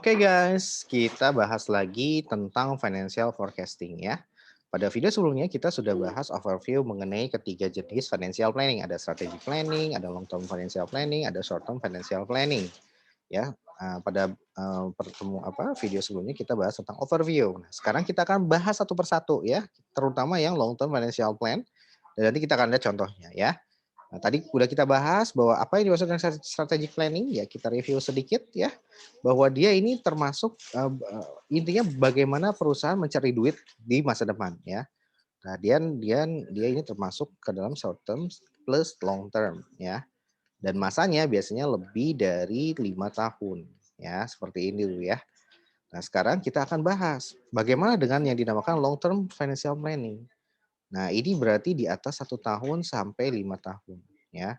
Oke guys, kita bahas lagi tentang financial forecasting ya. Pada video sebelumnya kita sudah bahas overview mengenai ketiga jenis financial planning. Ada strategic planning, ada long term financial planning, ada short term financial planning. Ya, pada video sebelumnya kita bahas tentang overview. Nah, sekarang kita akan bahas satu persatu ya, terutama yang long term financial plan. Dan nanti kita akan lihat contohnya ya. Nah, tadi udah kita bahas bahwa apa yang dimaksud dengan strategic planning, ya kita review sedikit ya, bahwa dia ini termasuk intinya bagaimana perusahaan mencari duit di masa depan ya. Nah, dia ini termasuk ke dalam short term plus long term ya. Dan masanya biasanya lebih dari 5 tahun ya, seperti ini dulu ya. Nah, sekarang kita akan bahas bagaimana dengan yang dinamakan long term financial planning. Nah, ini berarti di atas 1 tahun sampai 5 tahun ya.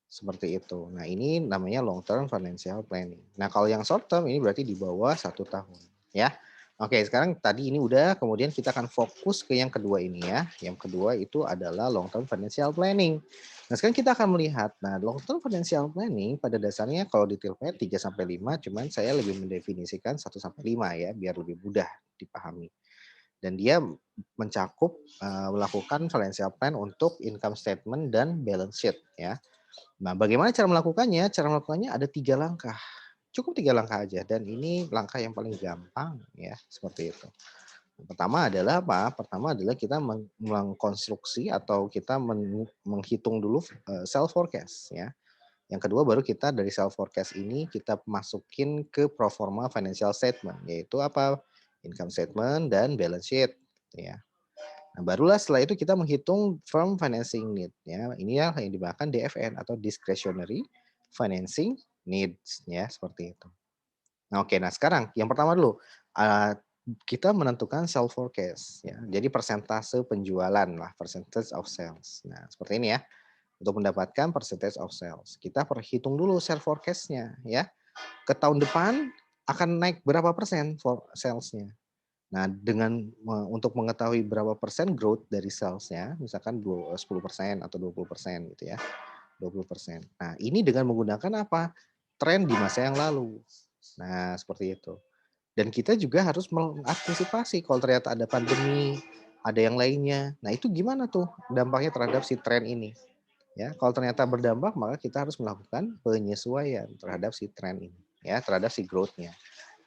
Seperti itu. Nah, ini namanya long term financial planning. Nah, kalau yang short term ini berarti di bawah 1 tahun, ya. Oke, sekarang tadi ini udah, kemudian kita akan fokus ke yang kedua ini ya. Yang kedua itu adalah long term financial planning. Nah, sekarang kita akan melihat, nah long term financial planning pada dasarnya kalau detailnya 3 sampai 5, cuman saya lebih mendefinisikan 1 sampai 5 ya, biar lebih mudah dipahami. Dan dia mencakup melakukan financial plan untuk income statement dan balance sheet ya. Nah, bagaimana cara melakukannya? Cara melakukannya ada 3 langkah. Cukup 3 langkah aja dan ini langkah yang paling gampang ya, seperti itu. Yang pertama adalah apa? Pertama adalah kita mengkonstruksi atau kita menghitung dulu self forecast ya. Yang kedua baru kita dari self forecast ini kita masukin ke pro forma financial statement, yaitu apa? Income statement dan balance sheet gitu ya. Nah, barulah setelah itu kita menghitung firm financing need ya. Ini ya yang dinamakan DFN atau discretionary financing needs ya, seperti itu. Nah, oke. Nah, sekarang yang pertama dulu, kita menentukan sell forecast ya. Jadi persentase penjualan lah, percentage of sales. Nah, seperti ini ya. Untuk mendapatkan percentage of sales, kita perhitung dulu sell forecast-nya ya. Ke tahun depan akan naik berapa persen for sales-nya. Nah, untuk mengetahui berapa persen growth dari sales-nya, misalkan 10% atau 20% gitu ya, 20%. Nah, ini dengan menggunakan apa? Tren di masa yang lalu. Nah, seperti itu. Dan kita juga harus mengantisipasi kalau ternyata ada pandemi, ada yang lainnya. Nah, itu gimana tuh dampaknya terhadap si tren ini? Ya, kalau ternyata berdampak, maka kita harus melakukan penyesuaian terhadap si tren ini, ya, terhadap si growth-nya.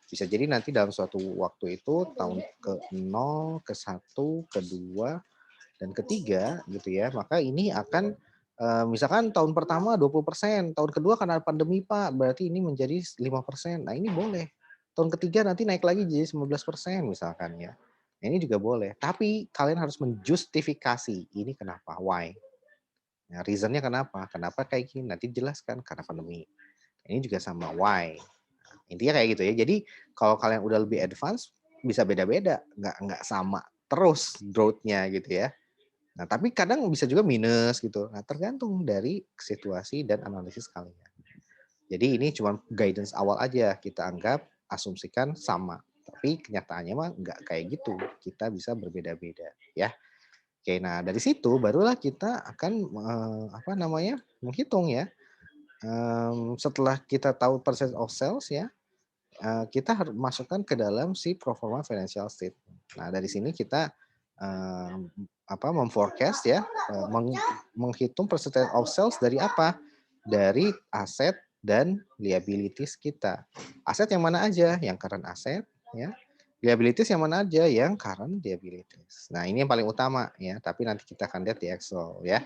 Bisa jadi nanti dalam suatu waktu itu tahun ke-0, ke-1, ke-2, dan ke-3 gitu ya, maka ini akan misalkan tahun pertama 20%, tahun kedua karena pandemi Pak, berarti ini menjadi 5%. Nah, ini boleh. Tahun ketiga nanti naik lagi jadi 19% misalkan ya. Nah, ini juga boleh, tapi kalian harus menjustifikasi ini kenapa, why. Nah, reason-nya kenapa? Kenapa kayak gini? Nanti jelaskan karena pandemi. Ini juga sama why. Intinya kayak gitu ya. Jadi kalau kalian udah lebih advance bisa beda-beda, nggak sama terus growth-nya gitu ya. Nah, tapi kadang bisa juga minus gitu. Nah, tergantung dari situasi dan analisis kalian. Jadi ini cuma guidance awal aja, kita anggap asumsikan sama. Tapi kenyataannya mah nggak kayak gitu. Kita bisa berbeda-beda ya. Oke, nah dari situ barulah kita akan menghitung ya. Setelah kita tahu percent of sales ya, kita harus masukkan ke dalam si pro forma financial statement. Nah, dari sini kita memforecast ya, menghitung percentage of sales dari apa? Dari aset dan liabilities kita. Aset yang mana aja? Yang current asset ya. Liabilities yang mana aja? Yang current liabilities. Nah, ini yang paling utama ya, tapi nanti kita akan lihat di Excel ya.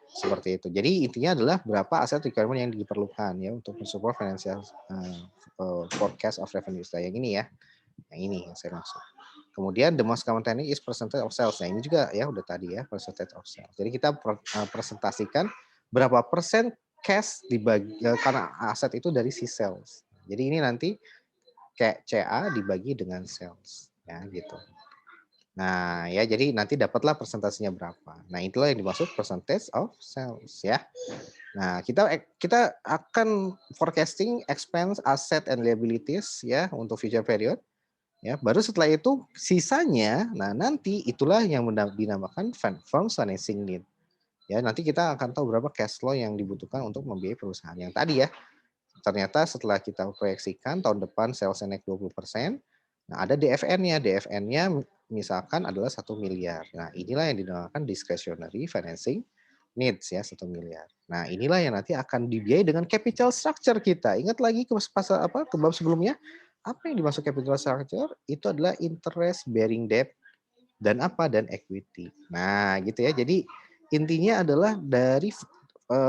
Seperti itu. Jadi intinya adalah berapa aset requirement yang diperlukan ya untuk mensupport financial forecast of revenue. Yang ini ya, yang ini yang saya maksud. Kemudian the most common technique is percentage of sales. Nah, ini juga ya udah tadi ya, percentage of sales. Jadi kita presentasikan berapa persen cash dibagi karena aset itu dari si sales. Jadi ini nanti kayak CA dibagi dengan sales ya gitu. Nah, ya jadi nanti dapatlah presentasinya berapa. Nah, itulah yang dimaksud percentage of sales ya. Nah, kita akan forecasting expense, asset and liabilities ya untuk future period. Ya, baru setelah itu sisanya, nah nanti itulah yang dinamakan firm financing need. Ya, nanti kita akan tahu berapa cash flow yang dibutuhkan untuk membiayai perusahaan yang tadi ya. ternyata setelah kita proyeksikan tahun depan sales-nya naik 20%, nah ada DFN-nya. DFN-nya misalkan adalah 1 miliar. Nah, inilah yang dinamakan discretionary financing needs ya, 1 miliar. Nah, inilah yang nanti akan dibiayai dengan capital structure kita. Ingat lagi ke bab sebelumnya, apa yang dimaksud capital structure? Itu adalah interest bearing debt dan apa? Dan equity. Nah, gitu ya. Jadi intinya adalah dari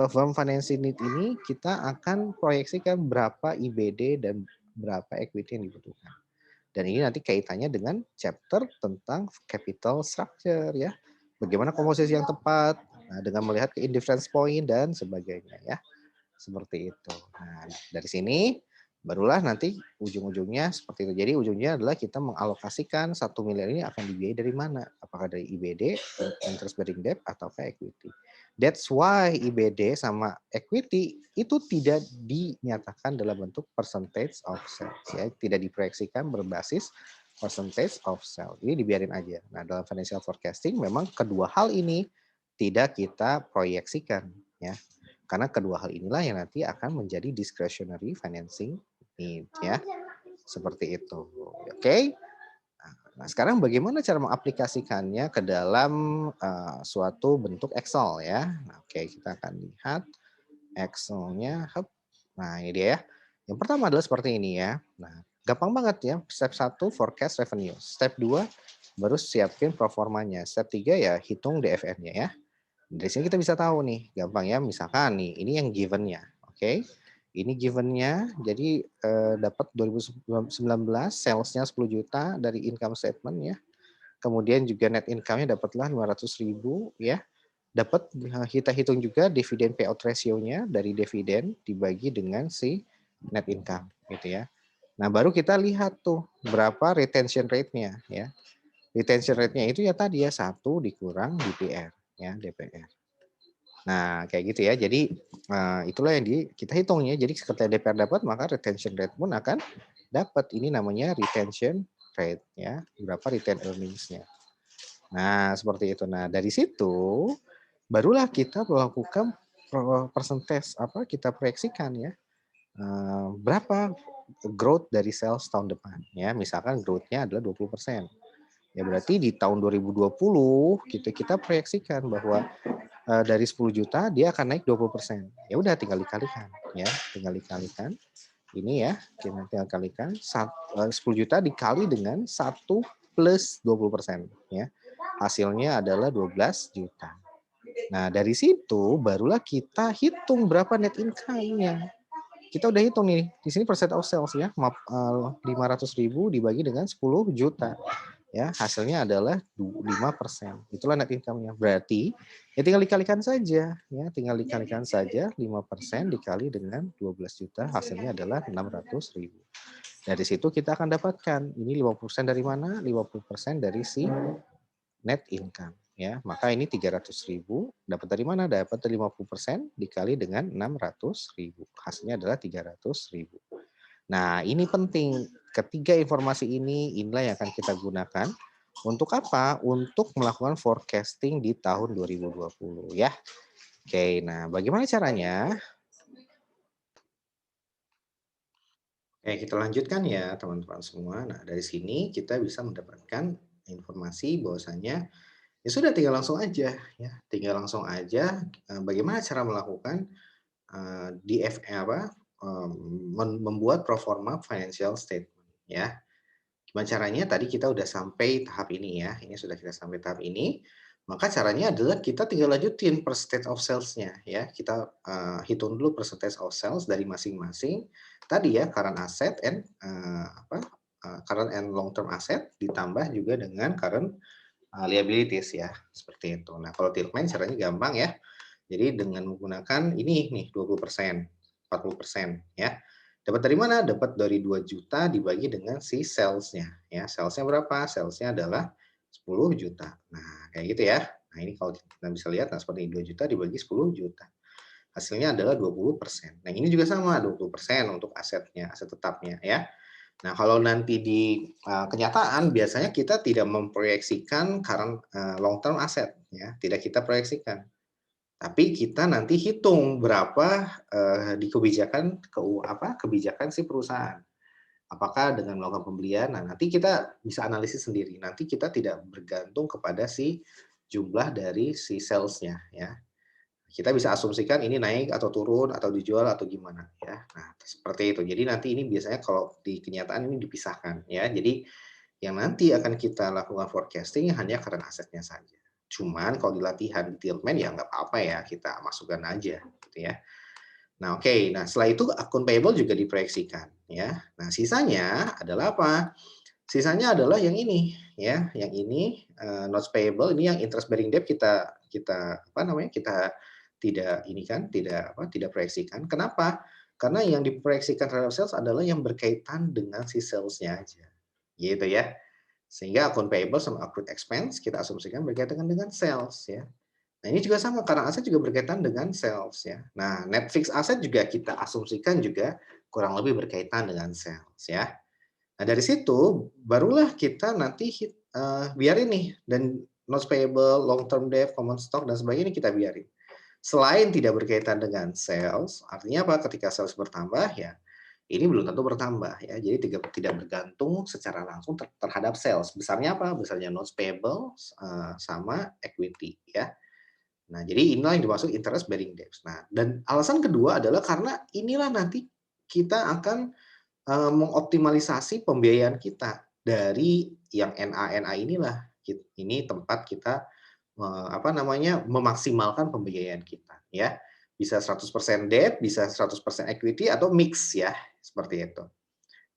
firm financing need ini kita akan proyeksikan berapa IBD dan berapa equity yang dibutuhkan. Dan ini nanti kaitannya dengan chapter tentang capital structure ya. Bagaimana komposisi yang tepat, nah, dengan melihat ke indifference point dan sebagainya ya. Seperti itu. Nah, dari sini barulah nanti ujung-ujungnya seperti itu. Jadi ujungnya adalah kita mengalokasikan 1 miliar ini akan dibiayai dari mana? Apakah dari IBD, interest bearing debt, atau ke equity. That's why IBD sama equity itu tidak dinyatakan dalam bentuk percentage of sales. Ya. Tidak diproyeksikan berbasis percentage of sales. Ini dibiarin aja. Nah, dalam financial forecasting memang kedua hal ini tidak kita proyeksikan. Ya. Karena kedua hal inilah yang nanti akan menjadi discretionary financing need ya. Seperti itu. Oke. Nah, sekarang bagaimana cara mengaplikasikannya ke dalam suatu bentuk Excel ya. Nah, oke, kita akan lihat Excel-nya. Nah, ini dia ya. Yang pertama adalah seperti ini ya. Nah, gampang banget ya. Step 1 forecast revenue. Step 2 baru siapin proformanya. Step 3 ya hitung DFN-nya ya. Dari sini kita bisa tahu nih, gampang ya. Misalkan nih, ini yang given-nya, oke? Ini given-nya, jadi dapat 2019 sales-nya 10 juta dari income statement ya. Kemudian juga net income-nya dapatlah 500.000 ya. Dapat kita hitung juga dividen payout ratio-nya dari dividen dibagi dengan si net income gitu ya. Nah, baru kita lihat tuh berapa retention rate-nya ya. Retention rate-nya itu ya tadi ya 1 dikurang DPR ya, DPR. Nah, kayak gitu ya. Jadi itulah yang kita hitung ya. Jadi ketika DPR dapat, maka retention rate pun akan dapat. Ini namanya retention rate ya. Berapa retain earnings-nya. Nah, seperti itu. Nah, dari situ barulah kita melakukan persentase apa kita proyeksikan ya. Berapa growth dari sales tahun depan ya. Misalkan growth-nya adalah 20%. Ya berarti di tahun 2020 kita proyeksikan bahwa dari 10 juta dia akan naik 20%. Ya udah tinggal dikalikan ya, tinggal dikalikan. Ini ya, kita tinggal kalikan 10 juta dikali dengan 1 plus 20% ya. Hasilnya adalah 12 juta. Nah, dari situ barulah kita hitung berapa net income-nya. Kita udah hitung nih, di sini percent of sales ya, 500.000 dibagi dengan 10 juta. Ya, hasilnya adalah 5%. Itulah net income-nya. Berarti ya tinggal dikalikan saja, ya, tinggal dikalikan saja 5% dikali dengan 12 juta, hasilnya adalah 600.000. Dari situ kita akan dapatkan ini 50% dari mana? 50% dari si net income, ya. Maka ini 300.000 dapat dari mana? Dapat dari 50% dikali dengan 600.000. Hasilnya adalah 300.000. Nah, ini penting. Ketiga informasi ini inilah yang akan kita gunakan untuk apa? Untuk melakukan forecasting di tahun 2020 ya. Oke, nah bagaimana caranya? Oke, kita lanjutkan ya teman-teman semua. Nah, dari sini kita bisa mendapatkan informasi bahwasanya ya sudah tinggal langsung aja ya. Tinggal langsung aja bagaimana cara melakukan membuat pro forma financial statement ya. Gimana caranya? Tadi kita udah sampai tahap ini ya, ini sudah kita sampai tahap ini, maka caranya adalah kita tinggal lanjutin percentage of sales-nya ya. Kita hitung dulu percentage of sales dari masing-masing tadi ya, current asset and current and long term asset ditambah juga dengan current liabilities ya, seperti itu. Nah, kalau Tilkman caranya gampang ya. Jadi dengan menggunakan ini nih 20%, 40% ya. Dapat dari mana? Dapat dari 2 juta dibagi dengan si sales-nya ya. Sales-nya berapa? Sales-nya adalah 10 juta. Nah, kayak gitu ya. Nah, ini kalau kita bisa lihat nah seperti 2 juta dibagi 10 juta. Hasilnya adalah 20%. Nah, ini juga sama 20% untuk asetnya, aset tetapnya ya. Nah, kalau nanti di kenyataan biasanya kita tidak memproyeksikan current long term asset ya, tidak kita proyeksikan. Tapi kita nanti hitung berapa di kebijakan kebijakan si perusahaan. Apakah dengan melakukan pembelian, nah nanti kita bisa analisis sendiri. Nanti kita tidak bergantung kepada si jumlah dari si sales-nya ya. Kita bisa asumsikan ini naik atau turun atau dijual atau gimana ya. Nah, seperti itu. Jadi nanti ini biasanya kalau di kenyataan ini dipisahkan ya. Jadi yang nanti akan kita lakukan forecasting hanya current asetnya saja. Cuman kalau di latihan di Tiltman ya nggak apa-apa ya, kita masukkan aja gitu ya. Nah, oke. Nah, setelah itu akun payable juga diproyeksikan ya. Nah, sisanya adalah apa? Sisanya adalah yang ini ya, yang ini notes payable ini yang interest bearing debt kita kita apa namanya? Kita tidak ini kan, tidak proyeksikan. Kenapa? Karena yang diproyeksikan terhadap sales adalah yang berkaitan dengan si sales-nya aja. Gitu ya. Sehingga akun payable sama accrued expense kita asumsikan berkaitan dengan sales ya. Nah, ini juga sama karena aset juga berkaitan dengan sales ya. Nah, net fixed asset juga kita asumsikan juga kurang lebih berkaitan dengan sales ya. Nah, dari situ barulah kita nanti biarin nih dan notes payable, long term debt, common stock dan sebagainya kita biarin. Selain tidak berkaitan dengan sales, artinya apa? Ketika sales bertambah ya ini belum tentu bertambah ya. Jadi tidak bergantung secara langsung terhadap sales. Besarnya apa? Besarnya notes payable sama equity ya. Nah, jadi inilah yang dimaksud interest bearing debt. Nah, dan alasan kedua adalah karena inilah nanti kita akan mengoptimalisasi pembiayaan kita dari yang NA-NA inilah. Ini tempat kita memaksimalkan pembiayaan kita ya. Bisa 100% debt, bisa 100% equity atau mix ya, seperti itu.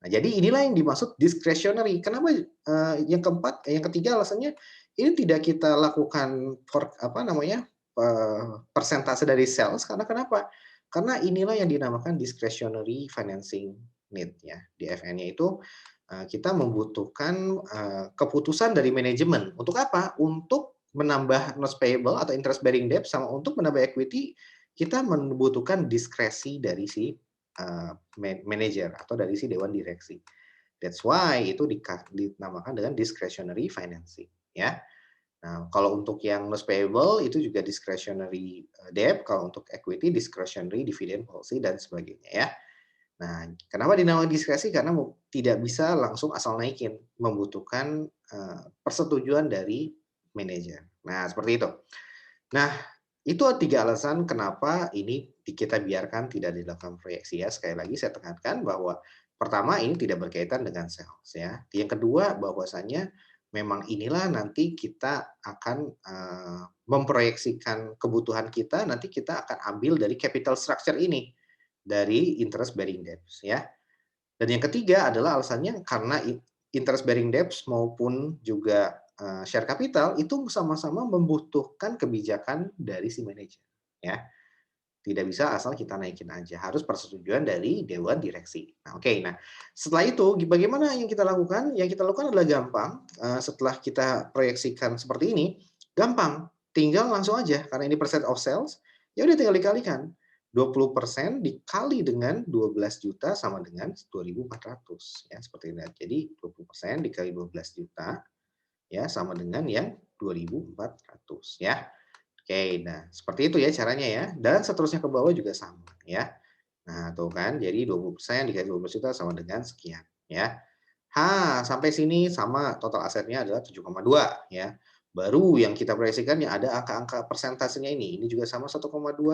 Nah, jadi inilah yang dimaksud discretionary. Kenapa yang keempat, yang ketiga alasannya ini tidak kita lakukan persentase dari sales karena kenapa? Karena inilah yang dinamakan discretionary financing need ya. Di FN-nya itu kita membutuhkan keputusan dari manajemen. Untuk apa? Untuk menambah notes payable atau interest bearing debt sama untuk menambah equity kita membutuhkan diskresi dari si manajer atau dari si dewan direksi. That's why itu dinamakan dengan discretionary financing ya. Nah, kalau untuk yang notes payable itu juga discretionary debt, kalau untuk equity discretionary dividend policy dan sebagainya ya. Nah, kenapa dinamakan diskresi? Karena tidak bisa langsung asal naikin, membutuhkan persetujuan dari manajer. Nah, seperti itu. Nah, itu 3 alasan kenapa ini kita biarkan tidak dilakukan proyeksi ya. Sekali lagi saya tekankan bahwa pertama ini tidak berkaitan dengan sales ya. Yang kedua bahwasanya memang inilah nanti kita akan memproyeksikan kebutuhan kita, nanti kita akan ambil dari capital structure ini, dari interest bearing debts ya. Dan yang ketiga adalah alasannya karena interest bearing debts maupun juga share capital itu sama-sama membutuhkan kebijakan dari si manajer ya. Tidak bisa asal kita naikin aja, harus persetujuan dari dewan direksi. Nah, oke. Nah, setelah itu bagaimana yang kita lakukan? Yang kita lakukan adalah gampang, setelah kita proyeksikan seperti ini, gampang, tinggal langsung aja karena ini percent of sales, ya udah tinggal dikalikan. 20% dikali dengan 12 juta sama dengan 2.400 ya, seperti ini. Jadi 20% dikali 12 juta ya sama dengan yang 2.400 ya. Oke, nah seperti itu ya caranya ya, dan seterusnya ke bawah juga sama ya. Nah tuh kan, jadi 20% dikali 12 juta sama dengan sekian ya. Sampai sini sama total asetnya adalah 7,2 ya. Baru yang kita proyeksikan yang ada angka-angka persentasenya ini juga sama 1,2,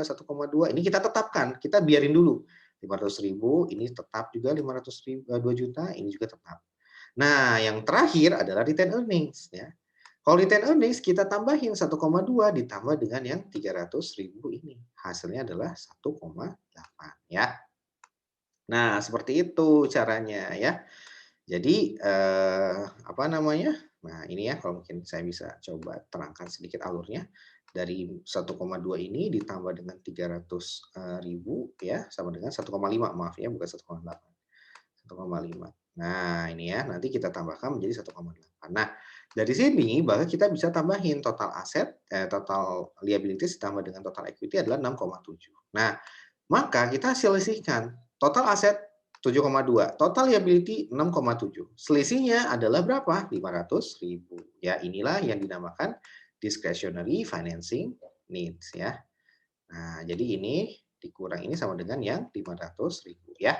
1,2, ini kita tetapkan, kita biarin dulu. 500.000 ini tetap juga 2 juta, ini juga tetap. Nah, yang terakhir adalah retained earnings ya. Kalau retained earnings kita tambahin 1,2 ditambah dengan yang 300.000 ini. Hasilnya adalah 1,8 ya. Nah, seperti itu caranya ya. Jadi nah ini ya kalau mungkin saya bisa coba terangkan sedikit alurnya. Dari 1,2 ini ditambah dengan 300.000 ya sama dengan 1,5, maaf ya, bukan 1,8. 1,5. Nah, ini ya, nanti kita tambahkan menjadi 1,8. Nah, dari sini bahkan kita bisa tambahin total aset, total liabilities ditambah dengan total equity adalah 6,7. Nah, maka kita selisihkan total aset 7,2, total liability 6,7. Selisihnya adalah berapa? 500.000. Ya, inilah yang dinamakan discretionary financing needs ya. Nah, jadi ini dikurang ini sama dengan yang 500.000 ya.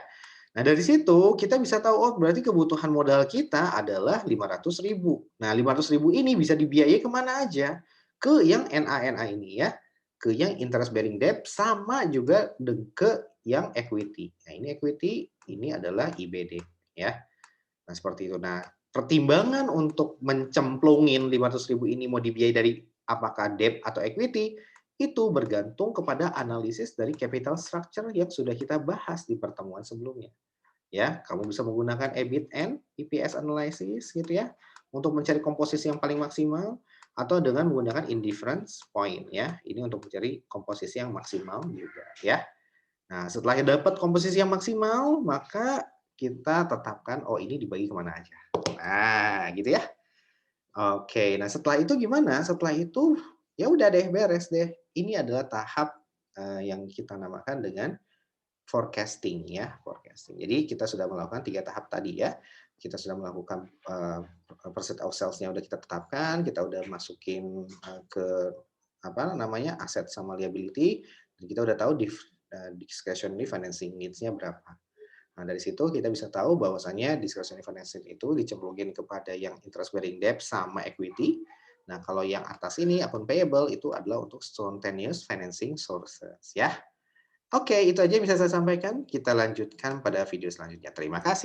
Nah, dari situ kita bisa tahu, oh berarti kebutuhan modal kita adalah 500.000. Nah, 500.000 ini bisa dibiayai kemana aja? Ke yang NA-NA ini ya, ke yang interest bearing debt sama juga ke yang equity. Nah, ini equity, ini adalah IBD ya. Nah, seperti itu. Nah, pertimbangan untuk mencemplungin 500.000 ini mau dibiayai dari apakah debt atau equity, itu bergantung kepada analisis dari capital structure yang sudah kita bahas di pertemuan sebelumnya. Ya, kamu bisa menggunakan EBIT and EPS analysis gitu ya, untuk mencari komposisi yang paling maksimal atau dengan menggunakan indifference point ya. Ini untuk mencari komposisi yang maksimal juga ya. Nah, setelah dapat komposisi yang maksimal, maka kita tetapkan, oh ini dibagi kemana aja. Nah, gitu ya. Oke, nah setelah itu gimana? Setelah itu, ya udah deh, beres deh. Ini adalah tahap yang kita namakan dengan forecasting ya, forecasting. Jadi kita sudah melakukan 3 tahap tadi ya. Kita sudah melakukan percent of sales-nya udah kita tetapkan, kita udah masukin ke apa namanya, aset sama liability, dan kita udah tahu discretionary financing needs-nya berapa. Nah, dari situ kita bisa tahu bahwasannya discretionary financing itu dicemplungin kepada yang interest bearing debt sama equity. Nah, kalau yang atas ini account payable itu adalah untuk spontaneous financing sources ya. Oke, itu aja yang bisa saya sampaikan. Kita lanjutkan pada video selanjutnya. Terima kasih.